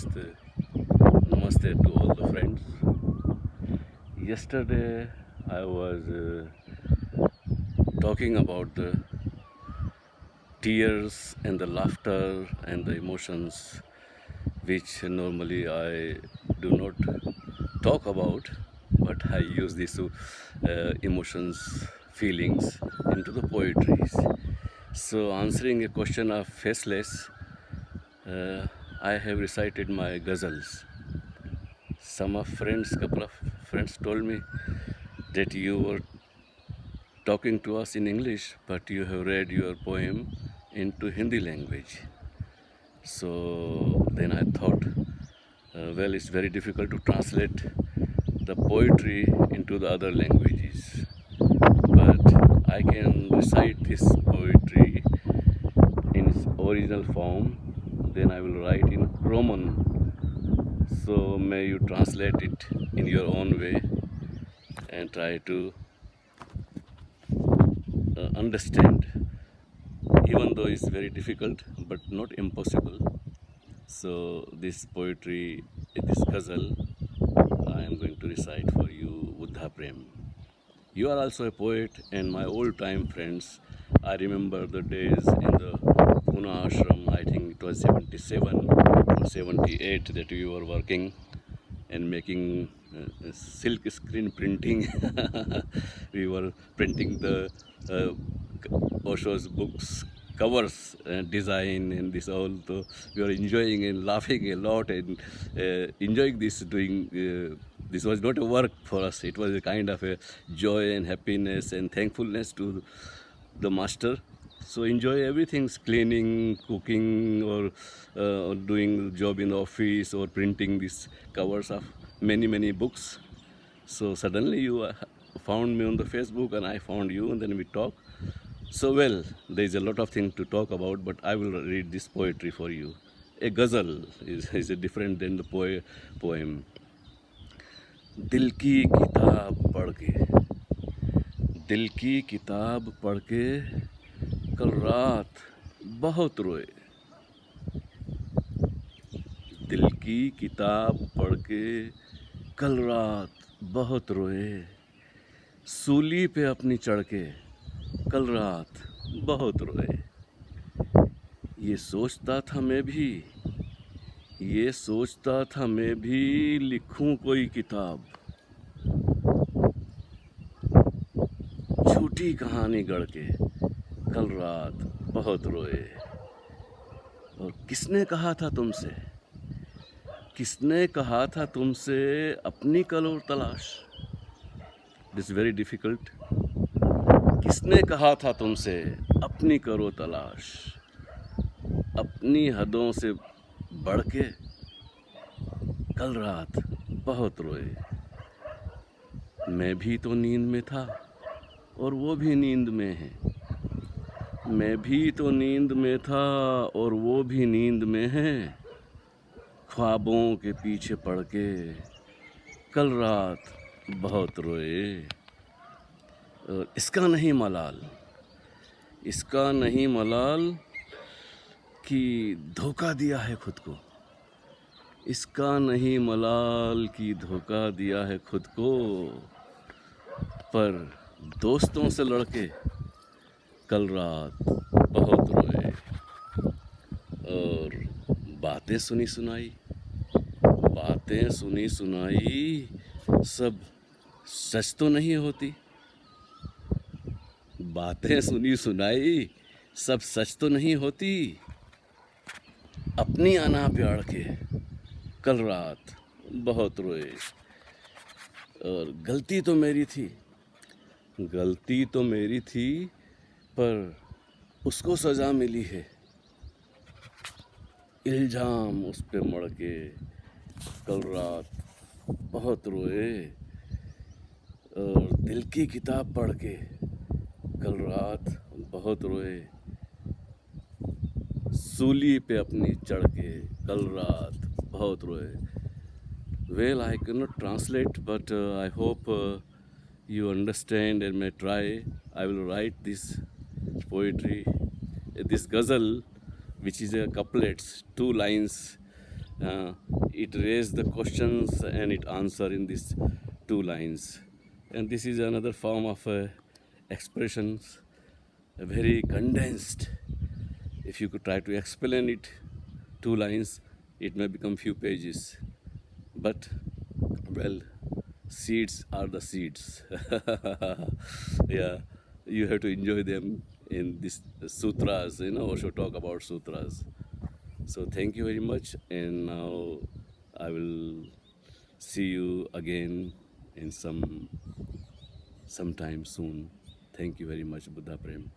Namaste, Namaste to all the friends. Yesterday I was talking about the tears and the laughter and the emotions which normally I do not talk about, but I use these emotions, feelings into the poetries. So, answering a question of faceless, uh, I have recited my ghazals. Couple of friends told me that you were talking to us in English, but you have read your poem into Hindi language. So then I thought, well, it's very difficult to translate the poetry into the other languages, but I can recite this poetry in its original form. Then I will write in Roman. So may you translate it in your own way and try to understand, even though it's very difficult but not impossible. So this poetry, this ghazal, I am going to recite for you, Buddha Prem. You are also a poet and my old time friends. I remember the days in the Pune ashram. I think it was 77 or 78 that we were working and making silk screen printing. We were printing the uh, Osho's books covers and design and this all. So we were enjoying and laughing a lot and enjoying this doing. This was not a work for us. It was a kind of a joy and happiness and thankfulness to the master. So enjoy everything, cleaning, cooking, or doing job in the office or printing these covers of many books. So suddenly you found me on the Facebook and I found you and then we talk. So well, there is a lot of things to talk about, but I will read this poetry for you. A ghazal is different than the poem. दिल की किताब पढ़ के दिल की किताब पढ़ के कल रात बहुत रोए. दिल की किताब पढ़ के कल रात बहुत रोए. सूली पे अपनी चढ़ के कल रात बहुत रोए. ये सोचता था मैं भी, ये सोचता था मैं भी लिखूं कोई किताब. झूठी कहानी गढ़ के कल रात बहुत रोए. और किसने कहा था तुमसे, किसने कहा था तुमसे अपनी कलो तलाश. This very difficult. किसने कहा था तुमसे अपनी करो तलाश. अपनी हदों से बढ़ के कल रात बहुत रोए. मैं भी तो नींद में था और वो भी नींद में है. मैं भी तो नींद में था और वो भी नींद में है. ख्वाबों के पीछे पड़ के कल रात बहुत रोए. और इसका नहीं मलाल, इसका नहीं मलाल कि धोखा दिया है खुद को. इसका नहीं मलाल कि धोखा दिया है खुद को. पर दोस्तों से लड़के कल रात बहुत रोए. और बातें सुनी सुनाई, बातें सुनी सुनाई सब सच तो नहीं होती. बातें सुनी सुनाई सब सच तो नहीं होती. अपनी अना पे अड़ के कल रात बहुत रोए. और गलती तो मेरी थी, गलती तो मेरी थी, पर उसको सज़ा मिली है. इल्ज़ाम उस पे मढ़ के कल रात बहुत रोए. और दिल की किताब पढ़ के कल रात बहुत रोए. सूली पे अपनी चढ़ के कल रात बहुत रोए. Well, I cannot translate, but I hope you understand and may try. I will write this poetry, this ghazal, which is a couplets, 2 lines uh, it raised the questions and it answer in these two lines. And this is another form of expressions, very condensed. If you could try to explain it, two lines, it may become few pages. But well, seeds are the seeds. Yeah, you have to enjoy them in this sutras. Osho talk about sutras. So thank you very much, and now I will see you again in sometime soon. Thank you very much, Buddha Prem.